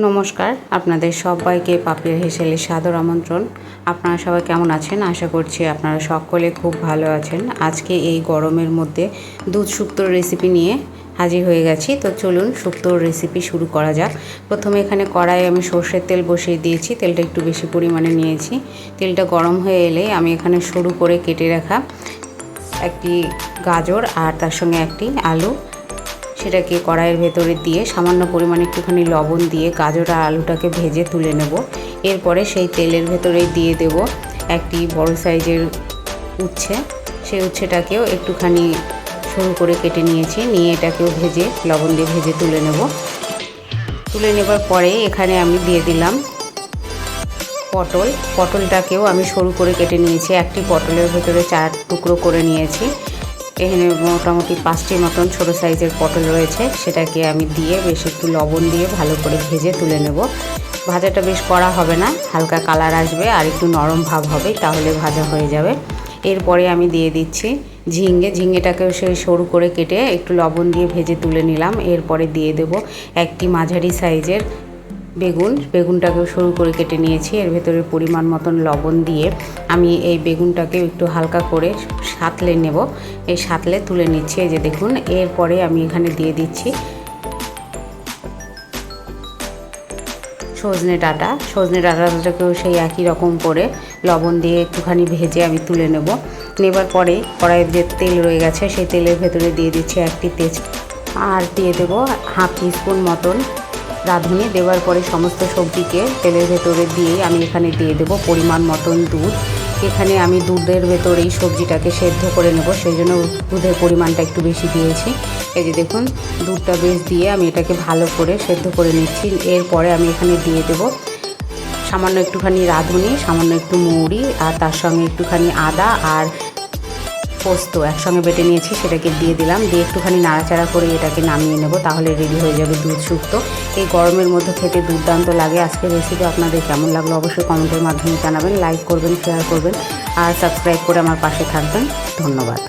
নমস্কার, আপনাদের সবাইকে পাপিয়া হেসেলের সাদর আমন্ত্রণ। আপনারা সবাই কেমন আছেন? আশা করছি আপনারা সকলে খুব ভালো আছেন। আজকে এই গরমের মধ্যে দুধ শুক্তোর রেসিপি নিয়ে হাজির হয়ে গেছি। তো চলুন শুক্তোর রেসিপি শুরু করা যাক। প্রথমে এখানে কড়াইয়ে আমি সর্ষের তেল বসিয়ে দিয়েছি। তেলটা একটু বেশি পরিমাণে নিয়েছি। তেলটা গরম হয়ে এলে আমি এখানে সরু করে কেটে রাখা একটি গাজর আর তার সঙ্গে একটি আলু সেটাকে কড়াইয়ের ভেতরে দিয়ে সামান্য পরিমাণে একটুখানি লবণ দিয়ে গাজর আর আলুটাকে ভেজে তুলে নেব। এরপরে সেই তেলের ভেতরেই দিয়ে দেব একটি বড় সাইজের উচ্ছে। সেই উচ্ছেটাকেও একটুখানি সরু করে কেটে নিয়েছি, নিয়ে এটাকেও ভেজে লবণ দিয়ে ভেজে তুলে নেব। তুলে নেবার পরে এখানে আমি দিয়ে দিলাম পটলটাকেও আমি সরু করে কেটে নিয়েছি। একটি পটলের ভেতরে 4 টুকরো করে নিয়েছি। এখানে মোটামুটি 5টি মতন ছোটো সাইজের পটল রয়েছে। সেটাকে আমি দিয়ে বেশ একটু লবণ দিয়ে ভালো করে ভেজে তুলে নেব। ভাজাটা বেশ কড়া হবে না, হালকা কালার আসবে আর একটু নরম ভাব হবে, তাহলে ভাজা হয়ে যাবে। এরপরে আমি দিয়ে দিচ্ছি ঝিঙেটাকেও সেই সরু করে কেটে একটু লবণ দিয়ে ভেজে তুলে নিলাম। এরপরে দিয়ে দেব একটি মাঝারি সাইজের বেগুনটাকেও সরু করে কেটে নিয়েছি। এর ভেতরে পরিমাণ মতন লবণ দিয়ে আমি এই বেগুনটাকে একটু হালকা করে সাঁতলে নেব। এই সাঁতলে তুলে নিচ্ছি, এই যে দেখুন। এরপরে আমি এখানে দিয়ে দিচ্ছি সজনে ডাঁটাটাকেও সেই একই রকম করে লবণ দিয়ে একটুখানি ভেজে আমি তুলে নেবার পরে কড়াইয়ের যে তেল রয়ে গেছে সেই তেলের ভেতরে দিয়ে দিচ্ছি একটি আর দিয়ে দেবো হাফ টিস্পুন মতন রাঁধুনি। দেওয়ার পরে সমস্ত সবজিকে তেলের ভেতরে দিয়ে আমি এখানে দিয়ে দেব পরিমাণ মতন দুধ। এখানে আমি দুধের ভেতরেই সবজিটাকে সেদ্ধ করে নেব, সেই জন্য দুধের পরিমাণটা একটু বেশি দিয়েছি। এই যে দেখুন, দুধটা বেশ দিয়ে আমি এটাকে ভালো করে সেদ্ধ করে নিচ্ছি। এরপরে আমি এখানে দিয়ে দেব সামান্য একটুখানি রাঁধুনি, সামান্য একটু মৌরি আর তার সঙ্গে একটুখানি আদা আর পোস্ত একসঙ্গে বেটে নিয়েছি, সেটাকে দিয়ে দিলাম। দিয়ে একটুখানি নাড়াচাড়া করে এটাকে নামিয়ে নেব, তাহলে রেডি হয়ে যাবে দুধ শুক্তো। এই গরমের মধ্যে খেতে দুর্দান্ত লাগে। আজকের রেসিপি আপনাদের কেমন লাগলো অবশ্যই কমেন্টের মাধ্যমে জানাবেন। লাইক করবেন, শেয়ার করবেন আর সাবস্ক্রাইব করে আমার পাশে থাকবেন। ধন্যবাদ।